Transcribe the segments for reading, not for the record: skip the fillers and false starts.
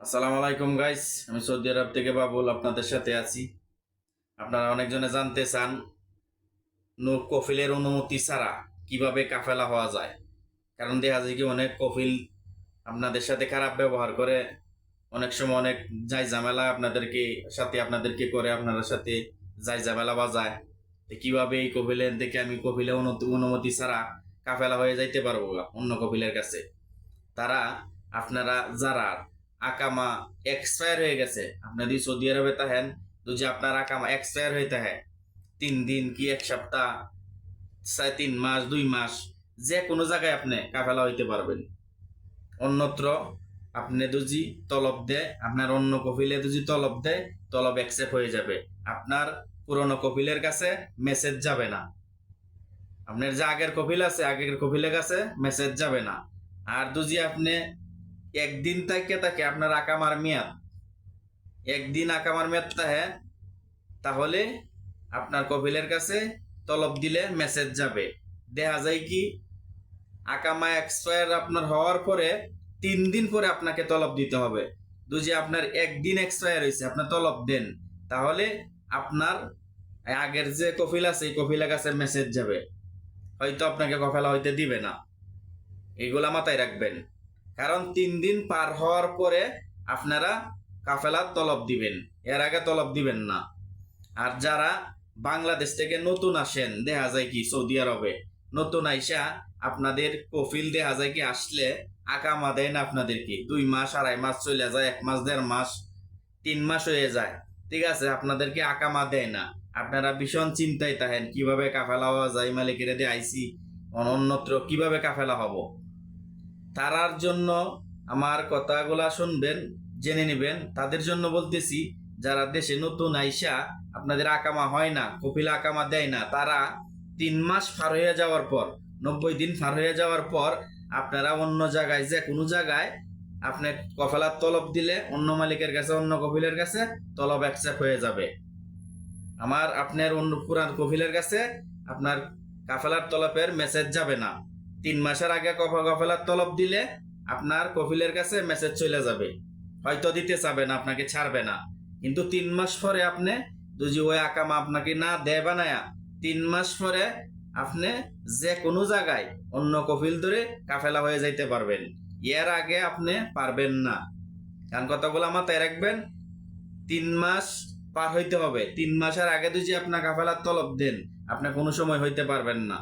আসসালামু আলাইকুম গাইস, আমি সৌদি আরব থেকে বাবুল আপনাদের সাথে আছি। আপনারা অনেকজনে জানতে চান কফিলের অনুমতি ছাড়া কিভাবে কাফেলা হওয়া যায়। কারণ দেখা যায় কি অনেক কফিল আপনাদের সাথে খারাপ ব্যবহার করে, অনেক সময় অনেক যাই ঝামেলা আপনাদেরকে করে আপনার সাথে যাই ঝামেলা বাজায়। তো কিভাবে এই কফিলের থেকে আমি কফিলের অনুমতি ছাড়া কাফেলা হয়ে যাইতে পারবো অন্য কফিলের কাছে। তারা আপনারা যারা আকামা এক্সপায়ার হয়ে গেছে, আপনি যদি সৌদি আরবে থাকেন, তো যে আপনার আকামা এক্সপায়ার হয়ে থাকে 3 দিন কি 1 সপ্তাহ, 3 মাস 2 মাস, যে কোনো জায়গায় আপনি কাফেলা হইতে পারবেন। অন্যত্র আপনি যদি তলব দেয়, আপনার অন্য কফিলে যদি তলব দেয়, তলব অ্যাকসেপ্ট হয়ে যাবে। আপনার পুরনো কফিলের কাছে মেসেজ যাবে না। আপনার যে আগের কফিল আছে, আগের কফিলের কাছে মেসেজ যাবে না। আর যদি আপনি একদিন তাকে আপনার আকামার মেয়াদ, একদিন আকামার মেয়াদ তাহলে আপনার কফিলের কাছে তলব দিলে মেসেজ যাবে। দেখা যায় কি আকামা এক্সপায়ার আপনার হওয়ার পরে 3 দিন পরে আপনাকে তলব দিতে হবে। যদি আপনার একদিন এক্সপায়ার হয়েছে আপনার তলব দেন, তাহলে আপনার আগের যে কফিল আছে এই কফিলের কাছে মেসেজ যাবে, হয়তো আপনাকে কফেলা হইতে দিবে না। এইগুলা মাথায় রাখবেন। কারণ 3 দিন পার হওয়ার পরে আপনারা কাফেলার তলব দিবেন, এর আগে তলব দিবেন না। আর যারা বাংলাদেশ থেকে নতুন আসেন, দেখা যায় কি সৌদি আরবে নতুন আইসা আপনাদের কফিল দেখা যায় কি আসলে আকামা দেয় না আপনাদেরকে। 2 মাস 2.5 মাস চলে যায়, 1 মাস 1.5 মাস, 3 মাস হয়ে যায়, ঠিক আছে, আপনাদেরকে আকামা দেয় না। আপনারা ভীষণ চিন্তায় থাকেন কিভাবে কাফেলা হওয়া যায়, মালিকের দিয়ে আইসি অন্যত্র কিভাবে কাফেলা হব। তারার জন্য আমার কথাগুলা শুনবেন, জেনে নেবেন। তাদের জন্য বলতেছি যারা দেশে নতুন আইসা আপনাদের আকামা হয় না, কফিলা আকামা দেয় না, তারা 3 মাস পার হয়ে যাওয়ার পর, 90 দিন পার হয়ে যাওয়ার পর আপনারা অন্য জায়গায়, যে কোনো জায়গায় আপনি কফেলার তলব দিলে অন্য মালিকের কাছে, অন্য কফিলের কাছে তলব অ্যাকসেপ্ট হয়ে যাবে। আপনার অন্য পুরান কফিলের কাছে আপনার কাফেলার তলবের মেসেজ যাবে না। 3 মাসের আগে কফেলার তলব দিলে আপনার কফিলের কাছে মেসেজ চলে যাবে, হয়তো দিতে চাবে না, আপনাকে ছাড়বে না। কিন্তু 3 মাস পরে আপনি যদি ওই আকামা আপনাকে না দেয় বানায়া, 3 মাস পরে আপনি যে কোনো জায়গায় অন্য কফিল ধরে কাফেলা হয়ে যাইতে পারবেন। এর আগে আপনি পারবেন না। কারণ কথাগুলো মাথায় রাখবেন। 3 মাস পার হইতে হবে। 3 মাসের আগে যদি আপনার কাফেলার তলব দেন, আপনি কোনো সময় হইতে পারবেন না।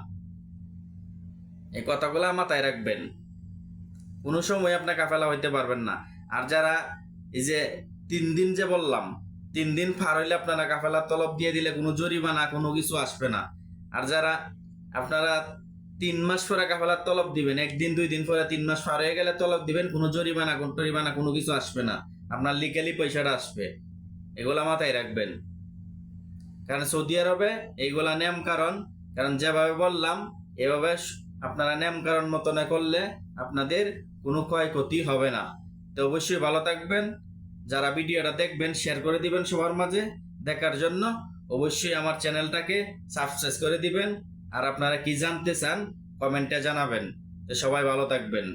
এই কথাগুলো মাথায় রাখবেন। কোনো সময় আপনার কাফেলা হইতে পারবেন না। আর যারা এই যে 3 দিন যে বললাম, 3 দিন পার হইলে আপনারা কাফেলার তলব দিয়ে দিলে কোনো জরিমানা কোনো কিছু আসবে না। আর যারা আপনারা 3 মাস পরে কাফেলার তলব দিবেন, 1 দিন 2 দিন পরে 3 মাস পার হয়ে গেলে তলব দিবেন, কোনো জরিমানা কোনো কিছু আসবে না, আপনার লিগালি পয়সাটা আসবে। এগুলা মাথায় রাখবেন। কারণ সৌদি আরবে এইগুলা নিয়ম কারণ যেভাবে বললাম এভাবে আপনারা নিয়ম কারণ মতন করলে আপনাদের কোনো ক্ষয়ক্ষতি হবে না। তো অবশ্যই ভালো থাকবেন। যারা ভিডিওটা দেখবেন শেয়ার করে দিবেন সবার মাঝে দেখার জন্য। অবশ্যই আমার চ্যানেলটাকে সাবস্ক্রাইব করে দিবেন। আর আপনারা কি জানতে চান কমেন্টে জানাবেন। তো সবাই ভালো থাকবেন।